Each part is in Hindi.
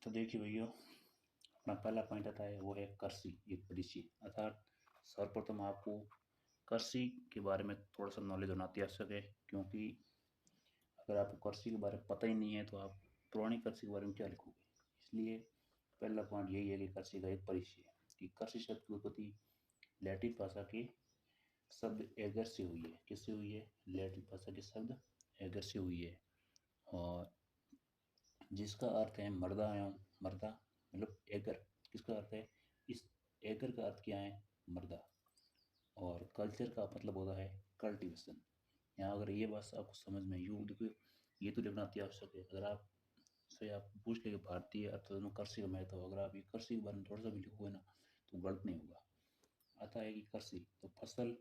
तो देखिए भैया, अपना पहला पॉइंट आता है वो है कृषि एक परिचय। अर्थात सर्वप्रथम आपको कृषि के बारे में थोड़ा सा नॉलेज होना अति आवश्यक है, क्योंकि अगर आपको कृषि के बारे में पता ही नहीं है तो आप पुरानी कृषि के बारे में क्या लिखोगे। इसलिए पहला पॉइंट यही है कि कृषि का एक परिचय है कि कृषि शब्द की उत्पत्ति लैटिन भाषा के शब्द एगर से हुई है। किससे हुई है? लैटिन भाषा के शब्द एगर से हुई है, और जिसका अर्थ है मर्दा एवं मर्दा, मतलब एगर किसका अर्थ है? इस एगर का अर्थ क्या है? मर्दा। और कल्चर का मतलब होता है कल्टीवेशन। यहाँ अगर ये बात आपको समझ में यूँ देखो, ये तो लिखना अति आवश्यक है। अगर आप से आप पूछ ले कि भारतीय अर्थव्यवस्था में कृषि का महत्व, अगर आप ये कृषि के बारे में थोड़ा सा भी लिखोगे ना तो गलत नहीं होगा। आता है कि कृषि तो फसल,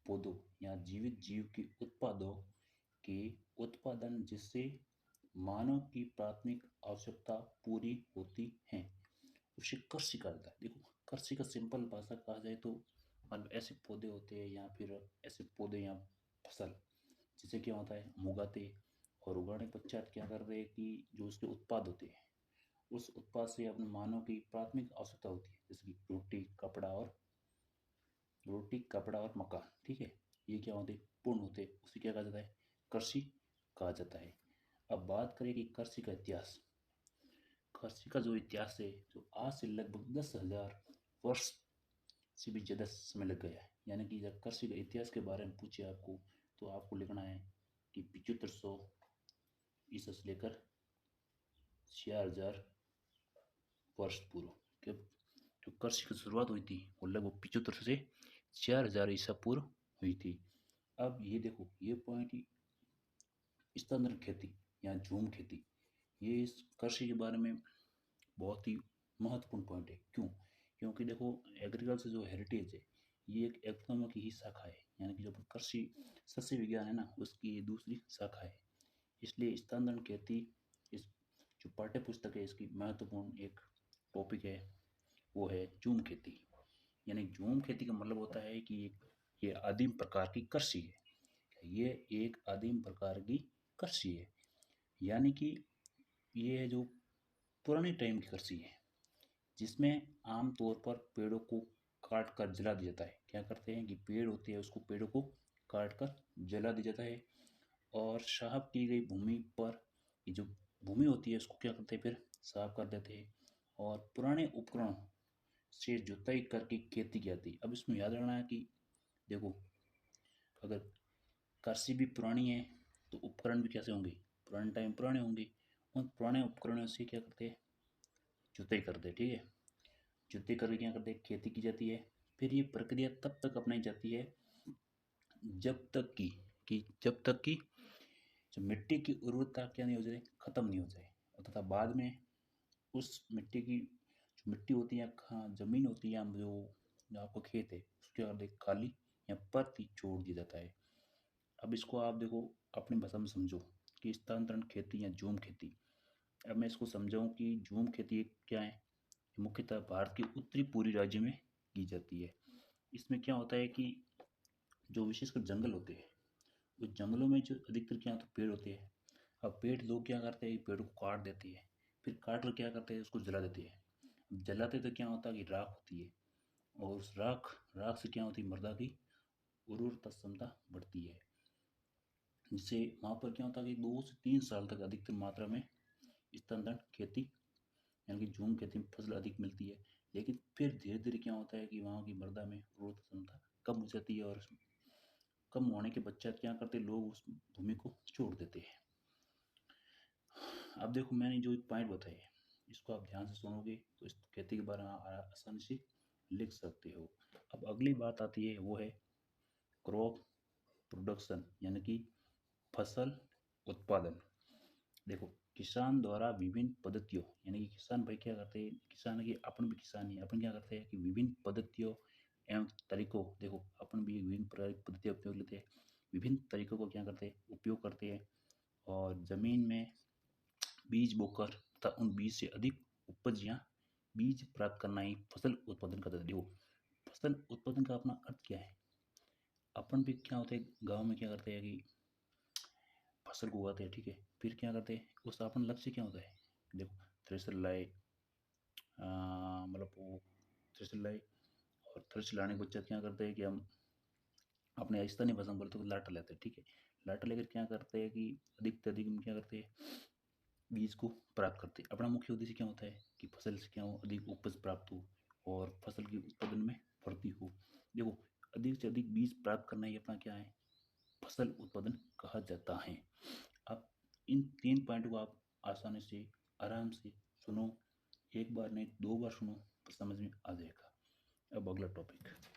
पौधों या जीवित जीव के उत्पादों के उत्पादन जिससे मानव की प्राथमिक आवश्यकता पूरी होती है, उसे कृषि कहा जाता है। देखो, कृषि का सिंपल भाषा कहा जाए तो मान लो ऐसे पौधे होते हैं या फिर ऐसे पौधे या फसल जिससे क्या होता है, हम उगाते, और उगाने के पश्चात क्या करते हैं कि जो उसके उत्पाद होते हैं उस उत्पाद से अपने मानव की प्राथमिक आवश्यकता होती है, जैसे कि रोटी कपड़ा और मकान। ठीक है, ये क्या होते हैं? पूर्ण होते, उसे क्या कहा जाता है? कृषि कहा जाता है। अब बात करें कि कृषि का इतिहास। कृषि का जो इतिहास है, जो आज से लगभग 10,000 वर्ष से भी ज़्यादा समय लग गया है। यानी कि जब कृषि के इतिहास के बारे में पूछे आपको तो आपको लिखना है कि 7500 ईसा से लेकर 6000 वर्ष पूर्व के जो कृषि की शुरुआत हुई थी वो लगभग 7500 से 4000 ईसा पूर्व हुई थी। अब ये देखो, ये पॉइंट स्थानांतरण खेती या झूम खेती, ये इस कृषि के बारे में बहुत ही महत्वपूर्ण पॉइंट है। क्यों? क्योंकि देखो, एग्रीकल्चर जो हेरिटेज है ये एक एग्रोनॉमी की ही शाखा है। यानी कि जो कृषि सस्य विज्ञान है ना, उसकी ये दूसरी शाखा है। इसलिए स्थानांतरण खेती इस जो पाठ्य पुस्तक है इसकी महत्वपूर्ण एक टॉपिक है, वो है झूम खेती। यानी झूम खेती का मतलब होता है कि ये आदिम प्रकार की कृषि है। ये एक आदिम प्रकार की कृषि है, यानी कि ये है जो पुराने टाइम की कृषि है, जिसमें आमतौर पर पेड़ों को काट कर जला दिया जाता है। क्या करते हैं कि पेड़ होते हैं उसको, पेड़ों को काट कर जला दिया जाता है, और साफ की गई भूमि पर ये जो भूमि होती है उसको क्या करते हैं, फिर साफ कर देते हैं, और पुराने उपकरणों से जुताई करके खेती की जाती है। अब इसमें याद रखना है कि देखो, अगर कृषि भी पुरानी है तो उपकरण भी कैसे होंगे? पुराने टाइम पुराने होंगे। उन पुराने उपकरणों से क्या करते हैं? जुताई करते हैं। ठीक है, जुताई करके क्या करते हैं? खेती की जाती है। फिर ये प्रक्रिया तब तक अपनाई जाती है जब तक कि जो मिट्टी की उर्वरता क्या नहीं हो जाए, खत्म नहीं हो जाए, और तथा बाद में उस मिट्टी की जो मिट्टी होती है या जमीन होती है या जो आपका खेत है उसके अंदर एक खाली या परती छोड़ दिया जाता है। अब इसको आप देखो, अपनी भाषा में समझो कि स्थानांतरण खेती या झूम खेती। अब मैं इसको समझाऊं कि झूम खेती क्या है। ये मुख्यतः भारत के उत्तरी पूर्वी राज्य में की जाती है। इसमें क्या होता है कि जो विशेषकर जंगल होते हैं, उस जंगलों में जो अधिकतर क्या होता है, पेड़ होते हैं। अब पेड़ लोग क्या करते हैं, पेड़ों को काट देते हैं, फिर काट कर क्या करते हैं, उसको जला देते हैं। अब जलाते तो क्या होता है कि राख होती है, और उस राख राख से क्या होती है, मृदा की उर्वरता क्षमता बढ़ती है, जिससे वहाँ पर क्या होता है कि 2 से 3 साल तक अधिकतर मात्रा में स्थानांतरण खेती यानी कि झूम खेती में फसल अधिक मिलती है। लेकिन फिर धीरे धीरे क्या होता है कि वहाँ की मृदा में उर्वरता क्षमता कम हो जाती है, और कम होने के पश्चात क्या करते हैं, लोग उस भूमि को छोड़ देते हैं। अब देखो, मैंने जो पॉइंट बताए इसको आप ध्यान से सुनोगे तो इस खेती के बारे में आसानी से लिख सकते हो। अब अगली बात आती है वो है क्रॉप प्रोडक्शन, यानी कि फसल उत्पादन। देखो, किसान द्वारा विभिन्न पद्धतियों, यानी कि किसान भाई क्या करते हैं, किसान की अपन भी किसान ही है, अपन क्या करते हैं कि विभिन्न पद्धतियों एवं तरीकों, देखो अपन भी विभिन्न प्रकार की पद्धतियाँ उपयोग लेते हैं, विभिन्न तरीकों को क्या करते हैं, उपयोग करते हैं, और जमीन में बीज बोकर तथा उन बीज से अधिक उपज या बीज प्राप्त करना ही फसल उत्पादन का तरीका। देखो, फसल उत्पादन का अपना अर्थ क्या है? अपन भी क्या होता है, गाँव में क्या करते हैं कि फसल को उगाते हैं। ठीक है, फिर क्या करते हैं, उसका अपन लक्ष्य क्या होता है? देखो, थ्रेशर लाए, मतलब वो थ्रेशर लाए, और थ्रेशर लाने के पश्चात क्या करते हैं कि हम अपने आहिस्ता नहीं पसंद बोलते तो लाटा लेते हैं, ठीक है। लाटा लेकर क्या करते हैं कि अधिक से अधिक हम क्या करते हैं, बीज को प्राप्त करते हैं। अपना मुख्य उद्देश्य क्या होता है कि फसल से क्या हो, अधिक उपज प्राप्त हो और फसल के उत्पादन में वृद्धि हो। देखो, अधिक से अधिक बीज प्राप्त करना ही अपना क्या है, फसल उत्पादन कहा जाता है। अब इन 3 पॉइंट को आप आसानी से आराम से सुनो, एक बार नहीं 2 बार सुनो तो समझ में आ जाएगा। अब अगला टॉपिक।